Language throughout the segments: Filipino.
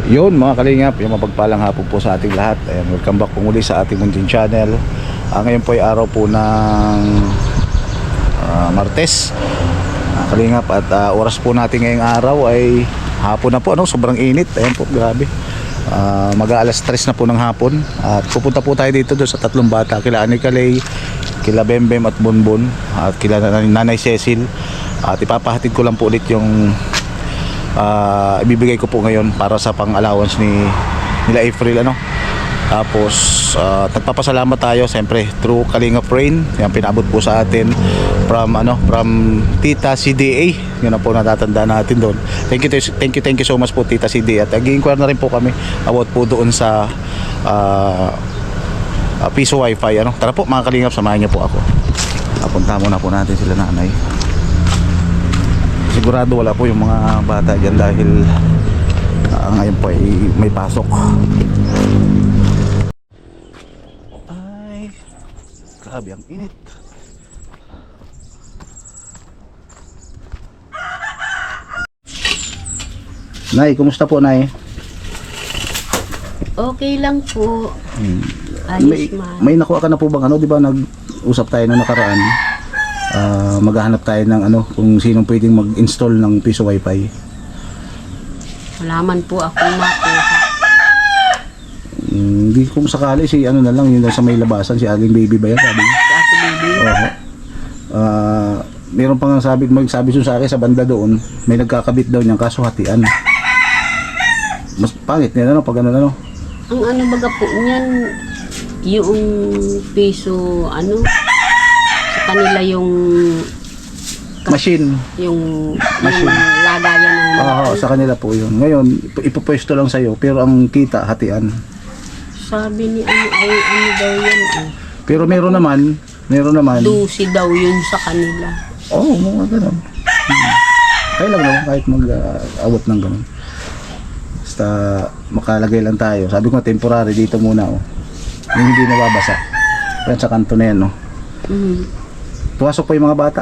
Yun mga kalingap, yung mapagpalang hapon po sa ating lahat. Ayan, welcome back po muli sa ating munting channel. Ngayon po ay araw po ng Martes, kalingap, at oras po natin ngayong araw ay hapon na po, ano? Sobrang init. Ayan po, grabe. Mag-aalas 3 na po ng hapon. At pupunta po tayo dito doon sa tatlong bata, kila Ani Kalay, kila Bembem at Bonbon, at kila Nanay Cecil. At ipapahatid ko lang po ulit yung ibibigay ko po ngayon para sa pang-allowance nila April, ano. Tapos nagpapasalamat tayo siyempre through Kalinga Rain, yung pinabot po sa atin from Tita CDA. Yun na po natatandaan natin doon. Thank you so much po Tita CDA. At nag-inquire na rin po kami about po doon sa piso wifi, ano. Tara po mga kalingap, samahan niyo po ako. Punta muna po natin sila nanay. Sigurado wala po yung mga bata dyan dahil ngayon po ay may pasok. Ay, grabe ang init. Nay, kumusta po, Nay? Okay lang po. Ayos man. May nakuha ka na po bang ano, di ba nag-usap tayo na nakaraan? Maghahanap tayo ng ano, kung sinong pwedeng mag-install ng piso wifi. Wala man po akong makuha. Hindi kung sakali si ano na lang, yun sa may labasan, si Aling Baby ba yan, sabi niya? Si Ate Baby. Meron pang magsabi sa akin sa banda doon, may nagkakabit daw niyang kaso hatian. Mas pangit nila, no, pag ano. Ang ano baga po niyan, yung piso ano, sa kanila yung Machine. yung lagayan ng Oo, sa kanila po yun. Ngayon, ipopwesto lang sa'yo, pero ang kita, hatian. sabi ni ano ay ano daw yan eh. Pero meron naman. Lucy daw yun sa kanila. Oo, mga ganun. Kaya lang naman, kahit mag-awat ng ganun. Basta makalagay lang tayo. Sabi ko, temporary dito muna, oh. Yung hindi nababasa. Yan sa kanto na yan, no. Pumasok po yung mga bata.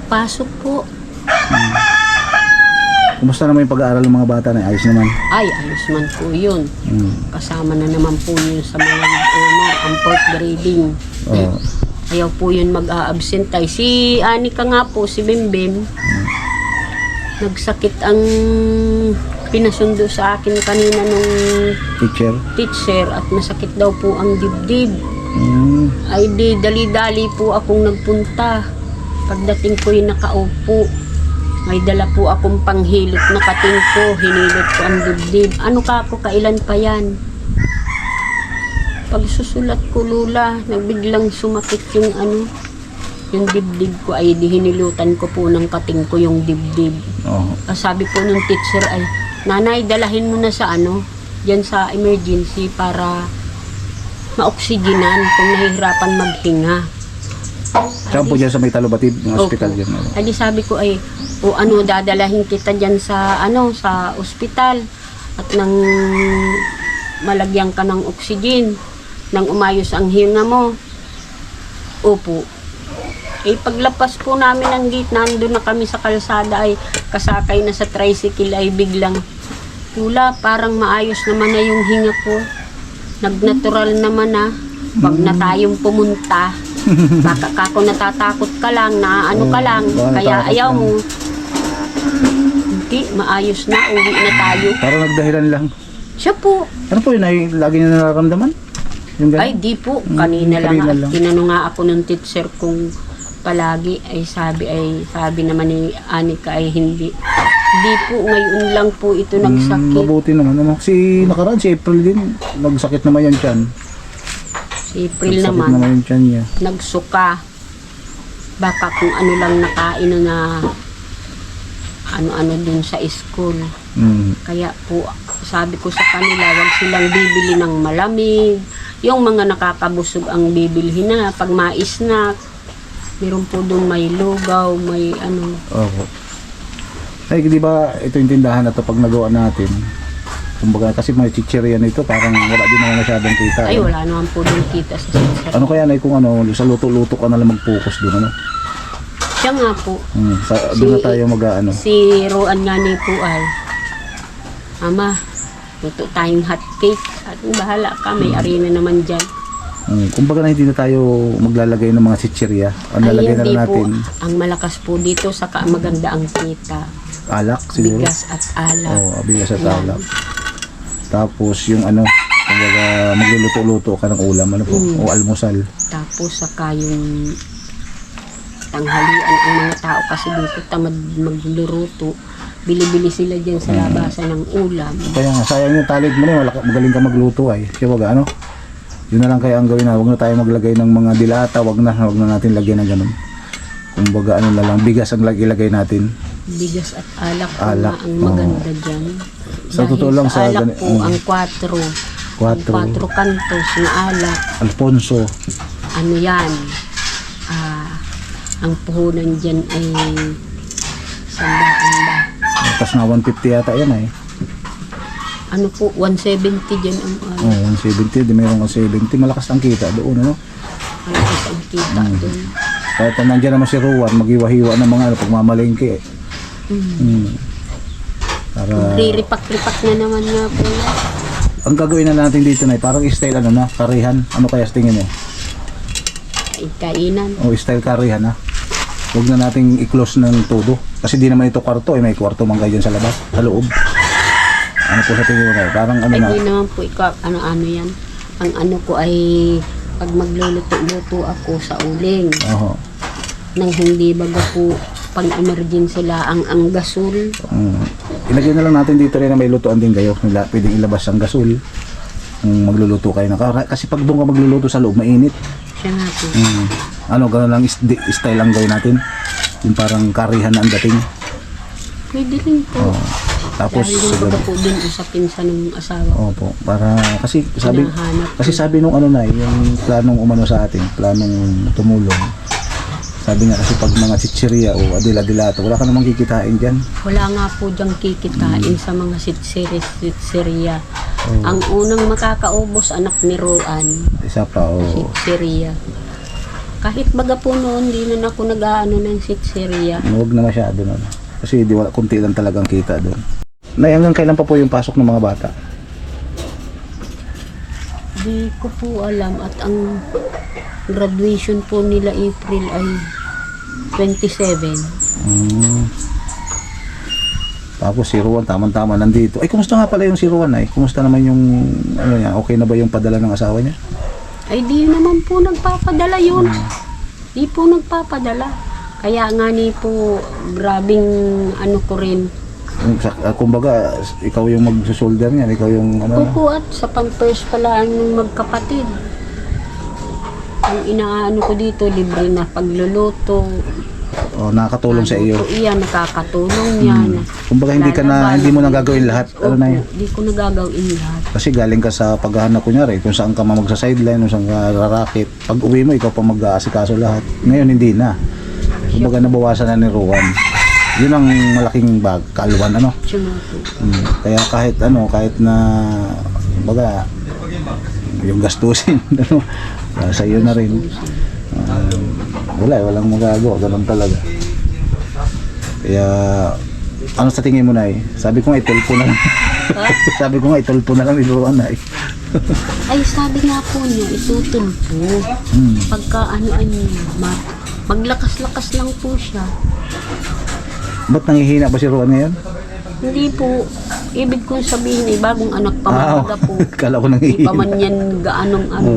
Pasok po. Kumusta naman yung pag-aaral ng mga bata na? Ayos naman. Ay, ayos man po yun. Kasama na naman po yun sa mga honor, ang fourth grading. Oo. Ayaw po yun mag-a-absent tayo. Si Anika nga po, si Bembem, nagsakit ang pinasundo sa akin kanina nung teacher at masakit daw po ang dibdib. Ay di, dali-dali po akong nagpunta. Pagdating ko yung nakaupo, may dala po akong panghilot na kating ko, hinilot ko ang dibdib. Ano ka ako, kailan pa yan? Pag susulat ko, Lula, nagbiglang sumakit yung ano, yung dibdib ko, ay di hinilutan ko po ng kating ko yung dibdib. Sabi po ng teacher ay, nanay, dalahin mo na sa ano, dyan sa emergency para ma-oksigenan kung nahihirapan maghinga. Saan po dyan sa may Talubatid, yung hospital dyan? Ay sabi ko ay, o ano, dadalahin kita dyan sa ano, sa ospital at nang malagyan ka ng oxygen, nang umayos ang hinga mo. Opo. Paglapas po namin ng gate, nandun na kami sa kalsada, ay kasakay na sa tricycle, ay biglang, Lula, parang maayos naman na yung hinga ko. Nagnatural naman na. Wag na tayong pumunta. Baka kako natatakot ka lang, na ano ka lang, kaya ayaw mo. Hindi, maayos na, uwi na tayo. Parang nagdahilan lang. Siya po. Ano po yun, ay lagi niya nararamdaman? Ay di po, kanina lang at tinanong nga ako ng teacher kung palagi, ay sabi naman ni Anika ay hindi. Hindi po, ngayon lang po ito nagsakit. Mabuti naman, ano. Si April din, nagsakit naman yan tiyan. Si April naman yung tiyan niya. nagsuka. Baka kung ano lang nakain na ano dun sa school. Kaya po, sabi ko sa kanila, wag silang bibili ng malamig. Yung mga nakakabusog ang bibilhin na. Pag ma-snack, meron po dun may lugaw, may ano. Ay, di ba ito yung tindahan na to pag nagawa natin? Kumbaga, kasi may chichirya nito, parang wala din naman masyadong kita. Ay, wala naman po dun kita sa chichirya. Ano kaya na kung ano, sa luto-luto ka na lang mag-focus dun, ano? Siya nga po. Doon na tayo mag-ano. Si Roan nga ni po ay, Ama, luto tayong hot cake. At bahala ka, may arena naman dyan. Kumbaga na hindi na tayo maglalagay ng mga chichirya. Ang lalagay na hindi lang natin, po, ang malakas po dito, saka maganda ang kita. alak siguro. Bigas at alak. Oo, bigas at Yan. alak. Tapos yung ano, kumbaga magluluto-luto ka ng ulam, ano po, o almusal. Tapos saka yung tanghalian, ang mga tao kasi dito tamad magluluto. Bili-bili sila dyan sa labasan ng ulam. Kaya nga, sayang yung talent mo na, magaling ka magluto ay. Kaya baga, ano, yun na lang kaya ang gawin na, huwag na tayo maglagay ng mga dilata, huwag na natin lagyan ng ganun. Kumbaga, ano na lang, bigas ang ilagay natin. Bigas at alak, Alak, ang maganda dyan. Sa totoo lang, sa sa alak gani- po, ang 4. Quatro. Ang 4 kantos ng alak. Alfonso. Ano yan? Ang puhunan dyan ay sandaan ba? Tapos na 150 yata yan ay. Ano po, 170 dyan ang alak. Oh, 170, di mayroong 170. Malakas ang kita doon, ano? Malakas ang kita dun. Kahit na nandiyan naman si Ruan, maghiwa-hiwa ng mga ano, pagmamalengke. Para, Riripak-ripak na naman nga po yan. ang gagawin na natin dito na parang style ano na, karihan. Ano kaya sa tingin mo? Kainan. O style karihan na. Huwag na nating i-close ng todo. Kasi di naman ito kwarto, may kwarto man kayo dyan sa labas, sa loob. Ano po sa tingin mo na? Parang ano Ay, na. di naman po ikaw, ano yan. Ang ano ko ay pag magluluto-luto ako sa uling. Oho. Nang hindi baga po pang emergency laang ang gasol. Ilagay na lang natin dito rin na may lutuan din kayo. Pwedeng ilabas ang gasol. Kung magluluto kayo na. Kasi pag doon ka magluluto sa loob, mainit. Siya nga po. Ano, gano'n lang style ang gawin natin. Yung parang karihan na ang dating. Pwede rin po. Tapos, Dahil yung baga po din usapin sa ng asawa ko. opo, para kasi sabi Hinahanap kasi sabi nung ano na yung planong umano sa atin, planong tumulong. Sabi nga kasi pag mga chichirya o adila-dilato, wala ka namang kikitain diyan. Wala nga po diyang kikitain sa mga sitsiriya. Ang unang makakaubos anak ni Roan. Isa pa o Sitsiriya. Kahit baga po noon, di na ako nag-aano ng sitsiriya. huwag na masyado na. Kasi di wala kunti lang talagang kita doon. Nay, hanggang kailan pa po yung pasok ng mga bata? Di ko po alam at ang graduation po nila April ay 27. Tapos si Ruan, tamang-tama nandito. Ay, kumusta nga pala yung si Ruan ay? Kumusta naman yung, ano niya, okay na ba yung padala ng asawa niya? Ay di naman po nagpapadala yun. Di po nagpapadala. Kaya nga ni po, grabing ano ko rin. Kumbaga, ikaw yung magsusolder niyan, ikaw yung ano. Opo at sa pampers pala ng magkapatid. Ang inaano ko dito, libre na pagluluto. O, nakakatulong sa iyo. Opo, iyan, nakakatulong yan. Kumbaga hindi mo nagagawin lahat. Ano na yun? Hindi ko nagagawin lahat. Kasi galing ka sa paghahanap kunyari, kung saan ka magsa-sideline, kung saan ka rarakit. Pag uwi mo, ikaw pa mag-aasikaso lahat. Ngayon hindi na. Kumbaga nabawasan na ni Ruan. Yun ang malaking kaluan, ano? Siya nga po. Kaya kahit na kumbaga yung gastusin, ano, sa iyo na rin. Walang magagawa, ganun talaga. Kaya ano sa tingin mo na sabi ko nga itulpo na lang. Sabi ko nga itulpo na lang ni Ruan ay. Ay, sabi nga po niya, itutulpo. Pagka maglakas-lakas lang po siya. Ba't nangihina ba si Ruan ngayon? Hindi po, ibig kong sabihin bagong anak pa mga po. Kala ko Hindi nangihina. pa man yan gaanong ano.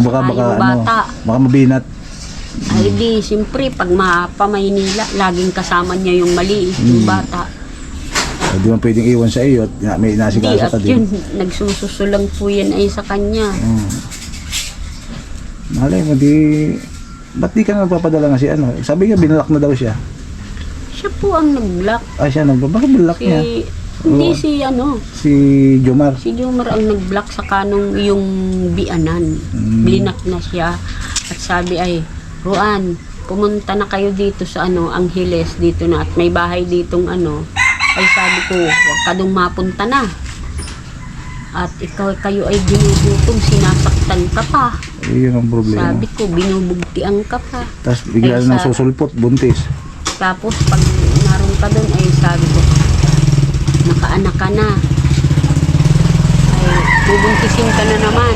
Baka yung bata. baka mabinat. Ay di, siyempre, pag Maynila, laging kasama niya yung maliit, yung bata. Hindi mo pwedeng iwan sa iyo at may Hindi, inasikasa at ka din. yun, nagsususulang po yan ay sa kanya. Malay mo, ba't di ka na nagpapadala nga si ano? Sabi niya, binalak na daw siya. Siya po ang nag-block. Ay, siya bakit binalak niya? Hindi Si Jomar. Si Jomar ang nag-block sa kanong yung bianan. Blinak na siya. At sabi ay, Ruan, pumunta na kayo dito sa Angeles, dito na. At may bahay ditong Ay sabi ko, huwag ka dong mapunta na. At kayo ay ginugutom, sinasaktan ka pa. Yun ang problema. Sabi ko, binubugtian ka pa. Tapos bigla Ay, na susulpot, buntis. Tapos pag naroon ka doon, ay sabi ko, nakaanak ka na. gising ka na naman.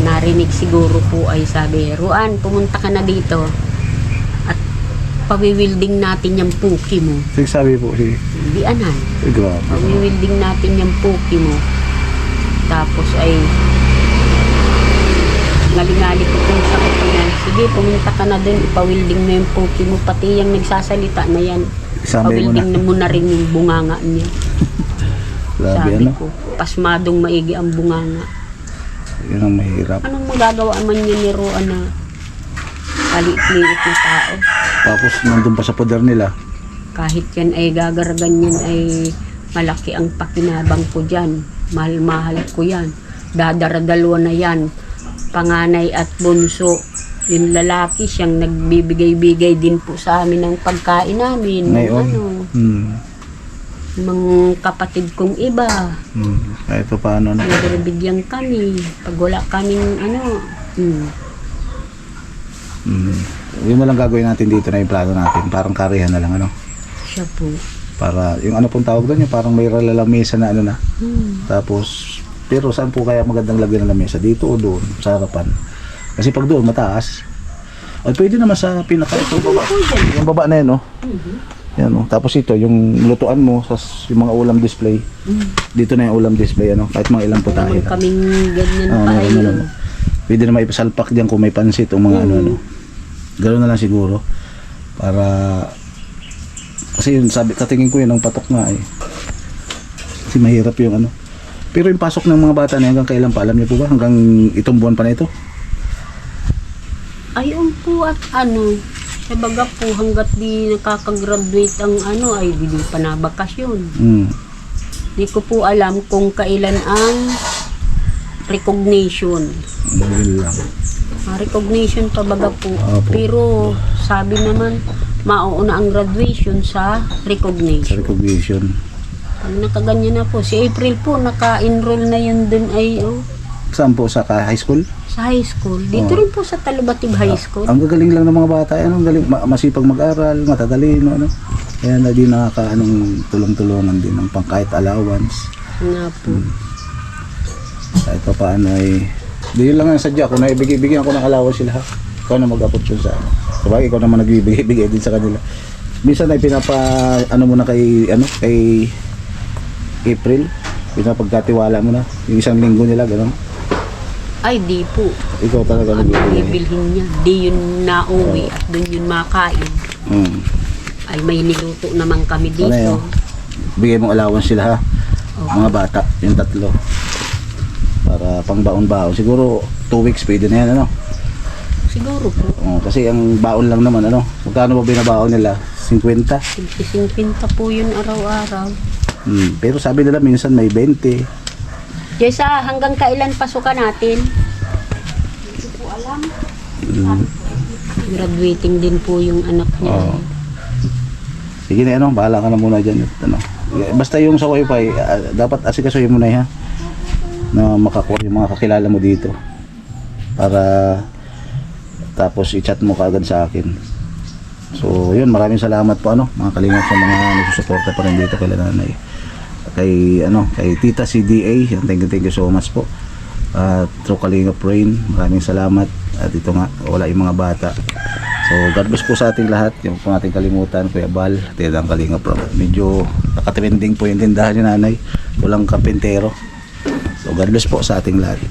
Narinig siguro po ay sabi, Ruan, pumunta ka na dito at pawiwilding natin yung puki mo. Sige, sabi po, sige. Hindi anan. Ay, grabe. Pawiwilding natin yung puki mo. Tapos ay ngali-ngali ko kung sa kanya. Sige, pumunta ka na dun, ipawilding mo yung puki mo. Pati yung nagsasalita na yan. Sabi mo na. Pawilding na mo na rin yung bunganga niya. Grabe, Sabi ano? ko, pasmadong maigi ang bunganga. Yun ang mahirap. Anong magagawa man niya ni Roa na palit-liit na tao? Tapos nandun pa sa poder nila. Kahit yan ay gagaragan yan ay malaki ang pakinabang ko dyan. Mahal-mahal ko yan. Dadaradalwa na yan. Panganay at bunso. Yung lalaki siyang nagbibigay-bigay din po sa amin ng pagkain namin. Ngayon. Ano, mga kapatid kong iba. Kahit pa paano na. Nagbibigyan kami. Pag wala kaming ano. Yun na lang gagawin natin dito na yung plano natin. Parang karihan na lang, ano. Siya po. Para, yung ano pong tawag doon, yung parang may lamesa na ano na. Tapos, pero saan po kaya magandang lagyan ng lamesa? Dito o doon? Sa harapan? Kasi pag doon, mataas. Ay, pwede naman sa pinaka ito. Baba. Yung baba na yun, oh. Yan, oh. Tapos ito, yung lutuan mo, sa yung mga ulam display. Dito na yung ulam display, ano. Kahit mga ilang putahe. Naman kaming ganyan Oo, pa meron na lang. Pwede na maipasalpak dyan kung may pansit o mga ano-ano. Gano'n na lang siguro. Para, kasi yun, sabi, katingin ko yun, ang patok nga eh. Kasi mahirap yung ano. Pero yung pasok ng mga bata na hanggang kailan pa, alam niyo po ba? Hanggang itong buwan pa na ito? Ayun po at ano, sa baga po hanggat di nakakagraduate ang ano ay hindi pa na bakasyon. Di ko po alam kung kailan ang recognition. Yun lang. Recognition pa baga po. Opo. Pero sabi naman mauuna ang graduation sa Sa recognition. recognition. Pag nakaganyan na po, si April po naka-enroll na yun dun ay Saan po? Sa high school? sa high school. Dito rin po sa Talubatib High School. Ang gagaling lang ng mga bata. Ano, ang galing, masipag mag-aral, matatalino. Ano. Kaya na di nakaka-anong tulong-tulungan din ng pang kahit allowance. Nga po. Kahit pa paano ay di yun lang ang sadya ko na ibigay-bigyan ko ng allowance sila ha. Ikaw na mag-apot yun sa ano. Sabagay ikaw naman nagbibigay-bigay din sa kanila. Minsan ay pinapa ano mo na kay ano kay April, pinapagkatiwala mo na yung isang linggo nila gano'n. Ay, di po. Ikaw talaga Ano nagbibigay. bibilhin niya? Di yun nauwi at doon yun makain. Ay, may niluto naman kami Ano yun? dito. Bigay mong allowance sila ha. Oo. Mga bata, yung tatlo. Para pang baon-baon. Siguro 2 weeks pwede na yan ano. Siguro po. Kasi ang baon lang naman ano. Magkano ba binabaon nila? 50. 50 po yun araw-araw. Pero sabi nila minsan may 20. Jessa, hanggang kailan pasukan natin? Hindi ko alam. Graduating din po yung anak niya. Oo. Sige na ano, bahala ka na muna dyan. Ano. Basta yung sa wifi, dapat asikasuhin mo na ha. Na makakuha yung mga kakilala mo dito. Para tapos i-chat mo kaagad sa akin. So yun, maraming salamat po ano, mga kalingap sa mga nagsusuporta pa rin dito kay nanay. Kay ano, kay Tita CDA, thank you so much po. Through Kalingap Rain, maraming salamat. At ito nga, wala yung mga bata. So God bless po sa ating lahat. Yung po nating kalimutan, Kuya Bal, Tidang Kalingap Pro. Medyo nakatrending po yung tindahan ni nanay. Walang kapintero. So God bless po sa ating lahat.